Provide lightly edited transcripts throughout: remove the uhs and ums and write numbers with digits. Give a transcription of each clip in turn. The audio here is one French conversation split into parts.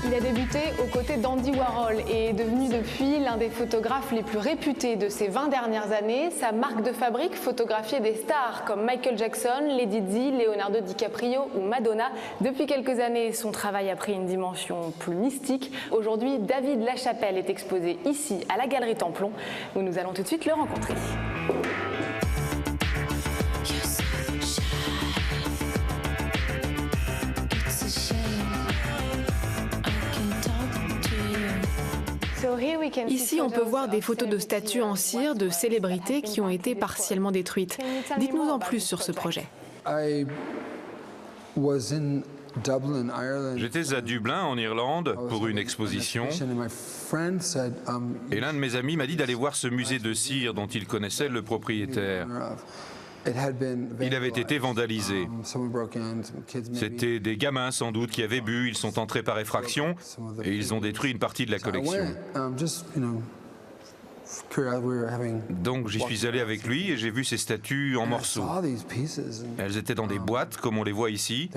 Il a débuté aux côtés d'Andy Warhol et est devenu depuis l'un des photographes les plus réputés de ces 20 dernières années. Sa marque de fabrique photographiait des stars comme Michael Jackson, Lady Di, Leonardo DiCaprio ou Madonna. Depuis quelques années, son travail a pris une dimension plus mystique. Aujourd'hui, David Lachapelle est exposé ici à la Galerie Templon, où nous allons tout de suite le rencontrer. Ici, on peut voir des photos de statues en cire de célébrités qui ont été partiellement détruites. Dites-nous en plus sur ce projet. J'étais à Dublin, en Irlande, pour une exposition, et l'un de mes amis m'a dit d'aller voir ce musée de cire dont il connaissait le propriétaire. Il avait été vandalisé. C'était des gamins sans doute qui avaient bu, ils sont entrés par effraction et ils ont détruit une partie de la collection. Donc j'y suis allé avec lui et j'ai vu ces statues en morceaux. Elles étaient dans des boîtes comme on les voit ici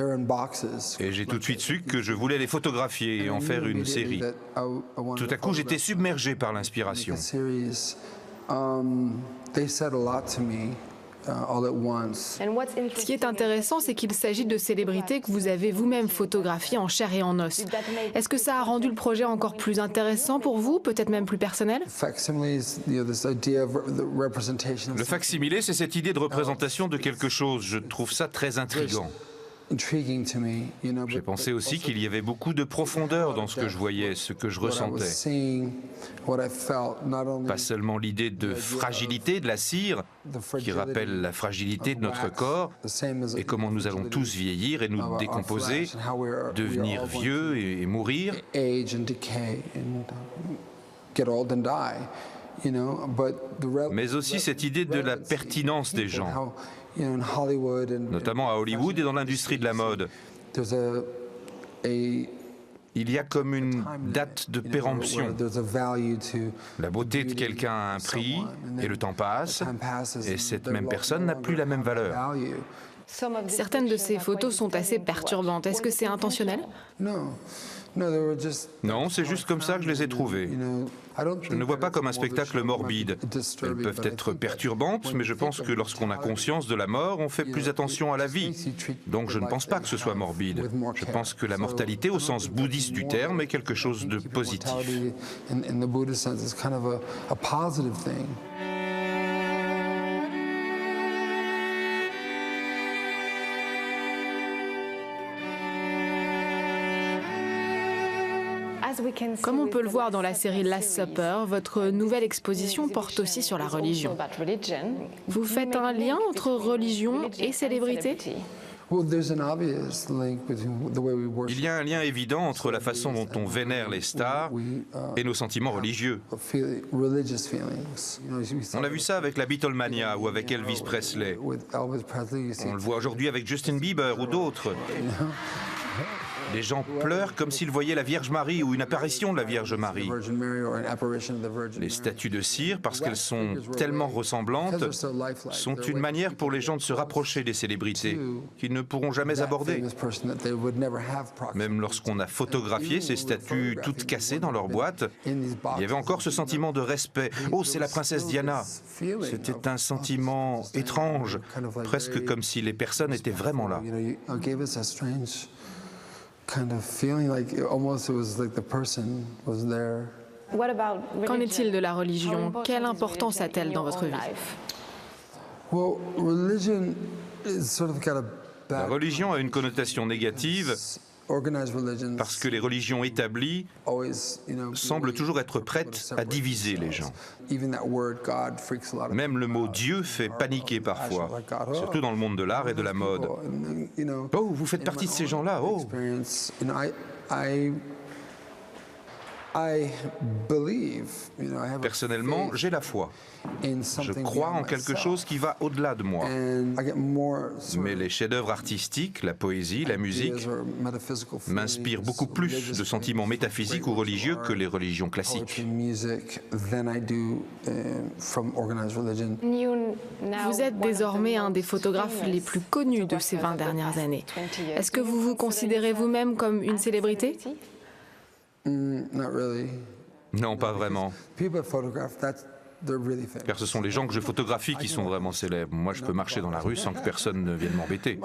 et j'ai tout de suite su que je voulais les photographier et en faire une série. Tout à coup j'étais submergé par l'inspiration. Ce qui est intéressant, c'est qu'il s'agit de célébrités que vous avez vous-même photographiées en chair et en os. Est-ce que ça a rendu le projet encore plus intéressant pour vous, peut-être même plus personnel? Le facsimilé, c'est cette idée de représentation de quelque chose. Je trouve ça très intriguant. J'ai pensé aussi qu'il y avait beaucoup de profondeur dans ce que je voyais, ce que je ressentais. Pas seulement l'idée de fragilité de la cire, qui rappelle la fragilité de notre corps, et comment nous allons tous vieillir et nous décomposer, devenir vieux et mourir. Mais aussi cette idée de la pertinence des gens, notamment à Hollywood et dans l'industrie de la mode. Il y a comme une date de péremption. La beauté de quelqu'un a un prix et le temps passe et cette même personne n'a plus la même valeur. Certaines de ces photos sont assez perturbantes. Est-ce que c'est intentionnel? Non, c'est juste comme ça que je les ai trouvées. Je ne le vois pas comme un spectacle morbide. Elles peuvent être perturbantes, mais je pense que lorsqu'on a conscience de la mort, on fait plus attention à la vie. Donc je ne pense pas que ce soit morbide. Je pense que la mortalité, au sens bouddhiste du terme, est quelque chose de positif. Comme on peut le voir dans la série Last Supper, votre nouvelle exposition porte aussi sur la religion. Vous faites un lien entre religion et célébrité? Il y a un lien évident entre la façon dont on vénère les stars et nos sentiments religieux. On a vu ça avec la Beatlemania ou avec Elvis Presley. On le voit aujourd'hui avec Justin Bieber ou d'autres. Les gens pleurent comme s'ils voyaient la Vierge Marie ou une apparition de la Vierge Marie. Les statues de cire, parce qu'elles sont tellement ressemblantes, sont une manière pour les gens de se rapprocher des célébrités qu'ils ne pourront jamais aborder. Même lorsqu'on a photographié ces statues toutes cassées dans leur boîte, il y avait encore ce sentiment de respect. « Oh, c'est la princesse Diana !» C'était un sentiment étrange, presque comme si les personnes étaient vraiment là. Qu'en est-il de la religion? Quelle importance a-t-elle dans votre vie? La religion a une connotation négative parce que les religions établies semblent toujours être prêtes à diviser les gens. Même le mot Dieu fait paniquer parfois, surtout dans le monde de l'art et de la mode. Oh, vous faites partie de ces gens-là, oh! Personnellement, j'ai la foi. Je crois en quelque chose qui va au-delà de moi. Mais les chefs-d'œuvre artistiques, la poésie, la musique, m'inspirent beaucoup plus de sentiments métaphysiques ou religieux que les religions classiques. Vous êtes désormais un des photographes les plus connus de ces 20 dernières années. Est-ce que vous vous considérez vous-même comme une célébrité? Non, pas vraiment. Car ce sont les gens que je photographie qui sont vraiment célèbres. Moi, je peux marcher dans la rue sans que personne ne vienne m'embêter.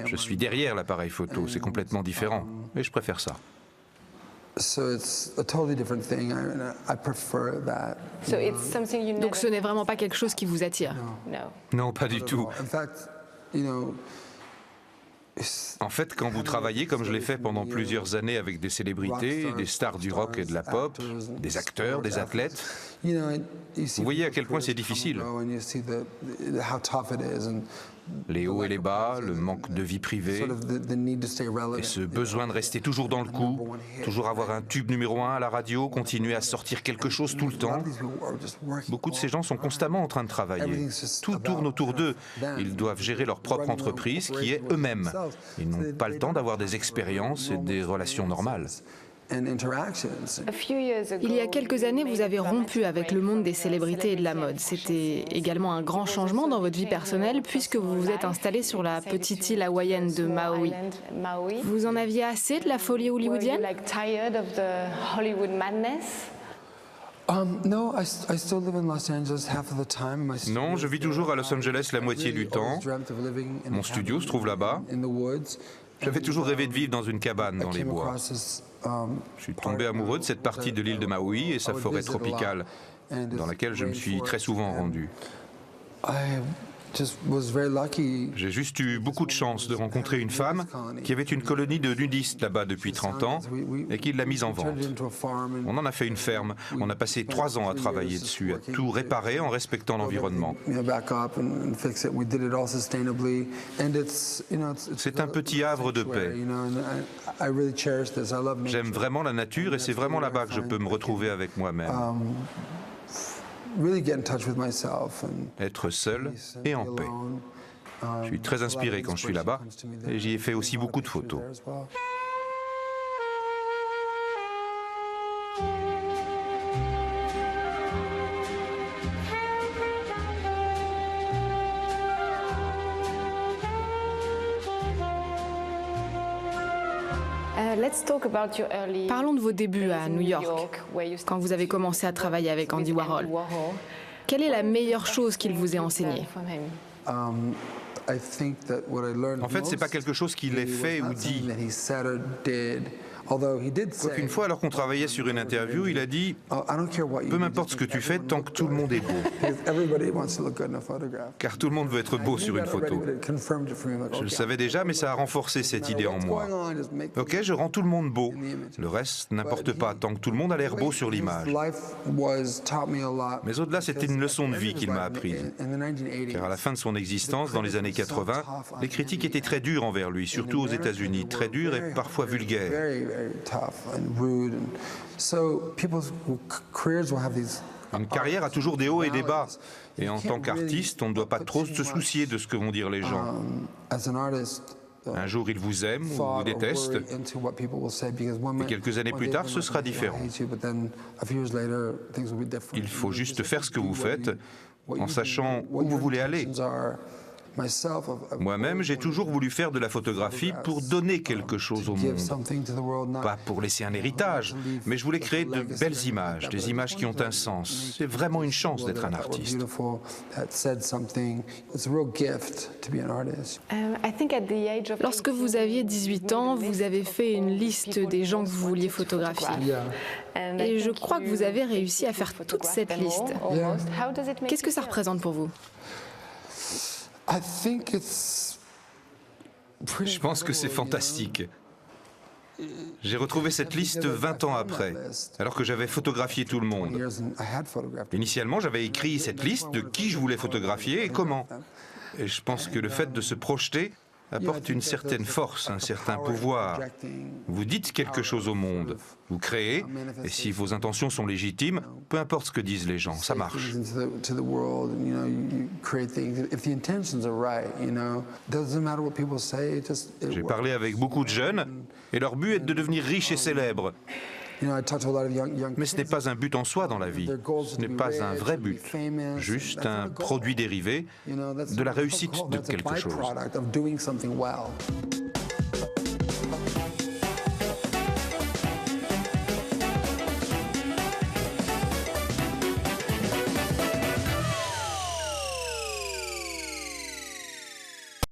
Je suis derrière l'appareil photo, c'est complètement différent. Mais je préfère ça. Donc ce n'est vraiment pas quelque chose qui vous attire? Non, pas du tout. En fait, quand vous travaillez, comme je l'ai fait pendant plusieurs années avec des célébrités, des stars du rock et de la pop, des acteurs, des athlètes, vous voyez à quel point c'est difficile. Les hauts et les bas, le manque de vie privée, et ce besoin de rester toujours dans le coup, toujours avoir un tube numéro 1 à la radio, continuer à sortir quelque chose tout le temps. Beaucoup de ces gens sont constamment en train de travailler. Tout tourne autour d'eux. Ils doivent gérer leur propre entreprise, qui est eux-mêmes. Ils n'ont pas le temps d'avoir des expériences et des relations normales. Il y a quelques années, vous avez rompu avec le monde des célébrités et de la mode. C'était également un grand changement dans votre vie personnelle puisque vous vous êtes installé sur la petite île hawaïenne de Maui. Vous en aviez assez de la folie hollywoodienne? Non, je vis toujours à Los Angeles la moitié du temps. Mon studio se trouve là-bas. J'avais toujours rêvé de vivre dans une cabane dans les bois. Je suis tombé amoureux de cette partie de l'île de Maui et sa forêt tropicale, dans laquelle je me suis très souvent rendu. J'ai juste eu beaucoup de chance de rencontrer une femme qui avait une colonie de nudistes là-bas depuis 30 ans et qui l'a mise en vente. On en a fait une ferme. On a passé 3 ans à travailler dessus, à tout réparer en respectant l'environnement. C'est un petit havre de paix. J'aime vraiment la nature et c'est vraiment là-bas que je peux me retrouver avec moi-même. Être seul et en paix. Je suis très inspiré quand je suis là-bas et j'y ai fait aussi beaucoup de photos. Parlons de vos débuts à New York, quand vous avez commencé à travailler avec Andy Warhol. Quelle est la meilleure chose qu'il vous ait enseignée? En fait, c'est pas quelque chose qu'il ait fait ou dit. Une fois, alors qu'on travaillait sur une interview, il a dit « Peu m'importe ce que tu fais, tant que tout le monde est beau. » Car tout le monde veut être beau sur une photo. Je le savais déjà, mais ça a renforcé cette idée en moi. Ok, je rends tout le monde beau. Le reste, n'importe pas, tant que tout le monde a l'air beau sur l'image. Mais au-delà, c'était une leçon de vie qu'il m'a apprise. Car à la fin de son existence, dans les années 80, les critiques étaient très dures envers lui, surtout aux États-Unis, très dures et parfois vulgaires. Une carrière a toujours des hauts et des bas. Et en tant qu'artiste, on ne doit pas trop se soucier de ce que vont dire les gens. Un jour, ils vous aiment ou vous détestent. Et quelques années plus tard, ce sera différent. Il faut juste faire ce que vous faites en sachant où vous voulez aller. Moi-même, j'ai toujours voulu faire de la photographie pour donner quelque chose au monde. Pas pour laisser un héritage, mais je voulais créer de belles images, des images qui ont un sens. C'est vraiment une chance d'être un artiste. Lorsque vous aviez 18 ans, vous avez fait une liste des gens que vous vouliez photographier. Et je crois que vous avez réussi à faire toute cette liste. Qu'est-ce que ça représente pour vous? Je pense que c'est fantastique. J'ai retrouvé cette liste 20 ans après, alors que j'avais photographié tout le monde. Initialement, j'avais écrit cette liste de qui je voulais photographier et comment. Et je pense que le fait de se projeter apporte une certaine force, un certain pouvoir. Vous dites quelque chose au monde, vous créez, et si vos intentions sont légitimes, peu importe ce que disent les gens, ça marche. J'ai parlé avec beaucoup de jeunes, et leur but est de devenir riches et célèbres. Mais ce n'est pas un but en soi dans la vie, ce n'est pas un vrai but, juste un produit dérivé de la réussite de quelque chose.